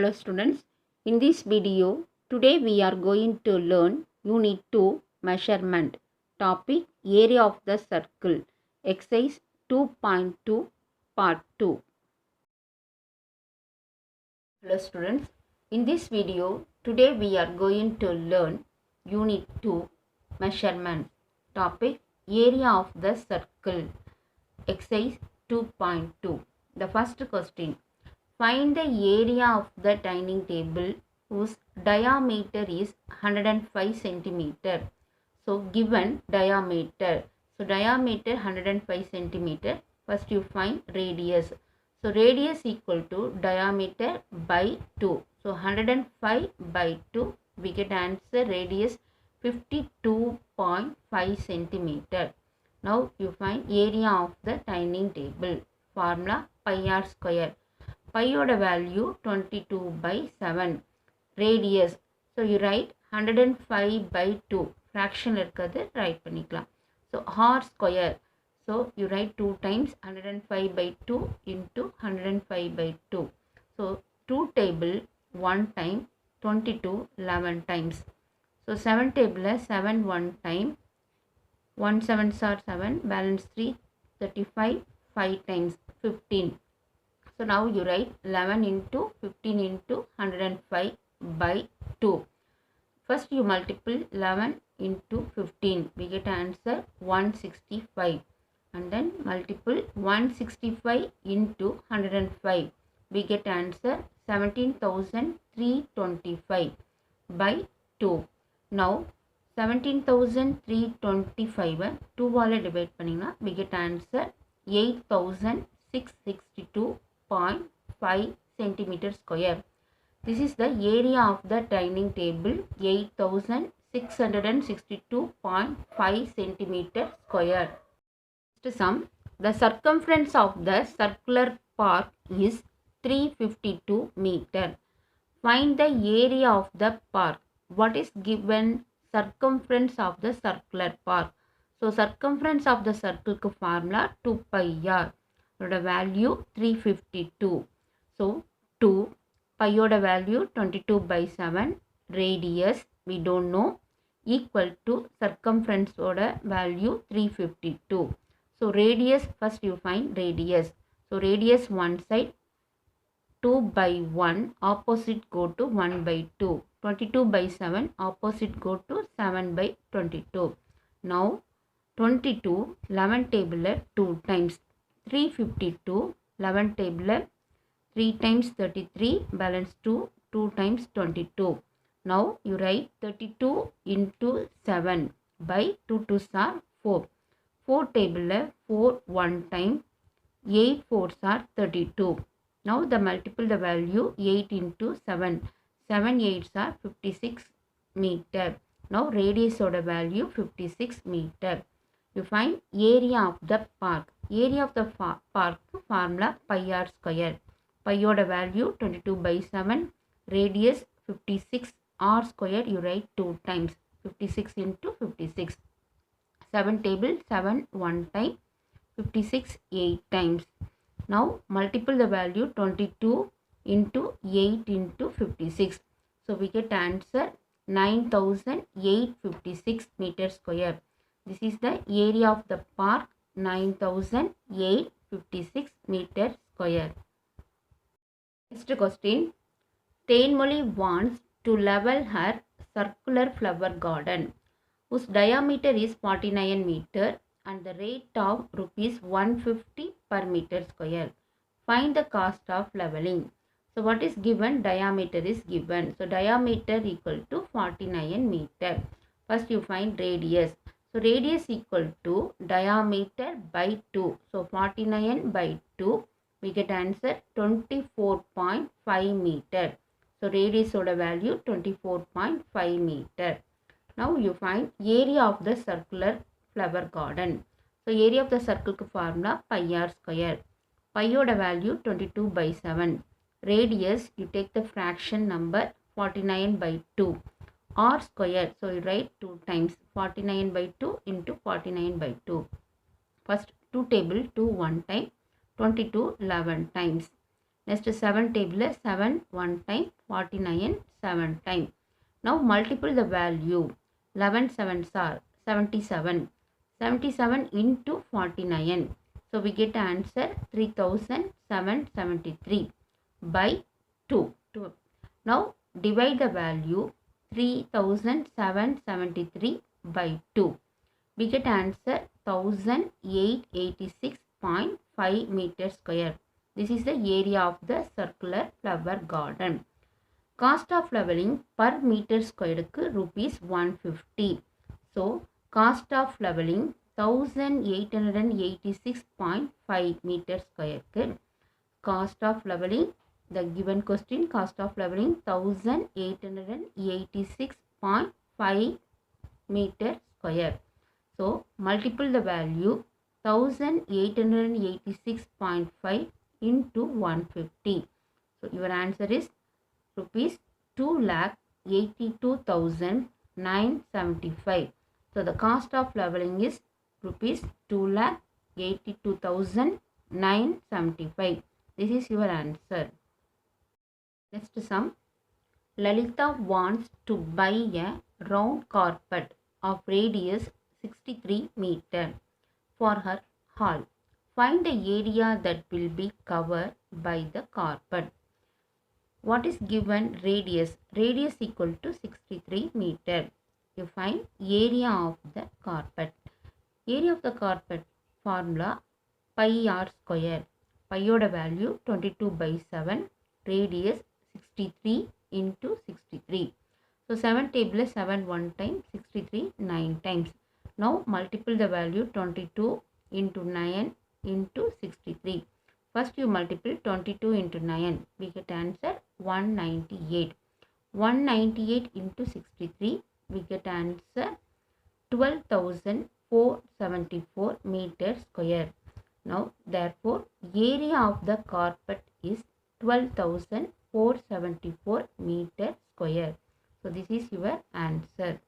Hello students, in this video, today we are going to learn Unit 2 Measurement, topic Area of the Circle, exercise 2.2 part 2. Hello students, in this video, today we are going to learn Unit 2 Measurement, topic Area of the Circle, exercise 2.2. The first question. Find the area of the dining table whose diameter is 105 centimeter. So, given diameter. So, diameter 105 centimeter. First, you find radius. So, radius equal to diameter by 2. So, 105 by 2. We get answer radius 52.5 centimeter. Now, you find area of the dining table. Formula pi r square. Pi oda value 22 by 7. Radius. So you write 105 by 2. Fraction irukadhu write panikalam. So r square. So you write 2 times 105 by 2 into 105 by 2. So 2 table 1 time 22 11 times. So 7 table 7 1 time. 1 7s are 7. Balance 3 35 5 times 15. So now you write 11 into 15 into 105 by 2. First you multiply 11 into 15. We get answer 165. And then multiply 165 into 105. We get answer 17,325 by 2. Now 17,325 2 வால divide பண்ணினா we get answer 8,662.5 centimeter square. This is the area of the dining table 8,662.5 centimeter square. Next sum. The circumference of the circular park is 352 meter. Find the area of the park. What is given circumference of the circular park? So circumference of the circle formula 2 pi r. The value 352. So 2 pi oda value 22 by 7. Radius we don't know equal to circumference oda value 352. So radius first you find radius. So radius one side 2 by 1 opposite go to 1 by 2. 22 by 7 opposite go to 7 by 22. Now 22 11 table 2 times 352 11 table 3 times 33 balance 2 2 times 22. Now you write 32 into 7 by 2 2s are 4. 4 table 4 1 time 8 4s are 32. Now the multiple the value 8 into 7. 7 8s are 56 meter. Now radius of the value 56 meter. You find area of the park. Area of the park formula pi r square. Pi oda value 22 by 7. Radius 56 r square you write 2 times. 56 into 56. 7 table 7 1 time. 56 8 times. Now multiple the value 22 into 8 into 56. So we get answer 9,856 meter square. This is the area of the park 9,856 meter square. Next question. Thenmozhi wants to level her circular flower garden whose diameter is 49 meter and the rate of rupees 150 per meter square. Find the cost of leveling. So what is given? Diameter is given. So diameter equal to 49 meter. First you find radius. So radius equal to diameter by 2. So 49 by 2 we get answer 24.5 meter. So radius of the value 24.5 meter. Now you find area of the circular flower garden. So area of the circle formula pi r square. Pi oda value 22 by 7. Radius you take the fraction number 49 by 2. R square. So you write 2 times 49 by 2 into 49 by 2. First 2 table 2 1 time 22 11 times. Next 7 table 7 1 time 49 7 time. Now multiply the value. 11 sevens are 77. 77 into 49. So we get answer 3773 by 2. Now divide the value 3773 by 2. We get answer 1886.5 meter square. This is the area of the circular flower garden. Cost of leveling per meter square rupees 150. So cost of leveling 1886.5 meter square. Cost of leveling, the given question, cost of leveling 1886.5 meter square. So multiple the value 1886.5 into 150. So your answer is rupees 2,82,975. So the cost of leveling is rupees 2,82,975. This is your answer. Next sum. Lalita wants to buy a round carpet of radius 63 meter for her hall. Find the area that will be covered by the carpet. What is given? Radius. Radius equal to 63 meter. You find area of the carpet. Area of the carpet formula pi r square. Pi oda value 22 by 7. Radius 63 into 63. So 7 table 7 1 time, 63 9 times. Now multiply the value 22 into 9 into 63. First you multiply 22 into 9. We get answer 198. 198 into 63. We get answer 12,474 meter square. Now therefore area of the carpet is 12,474 meter square. So this is your answer.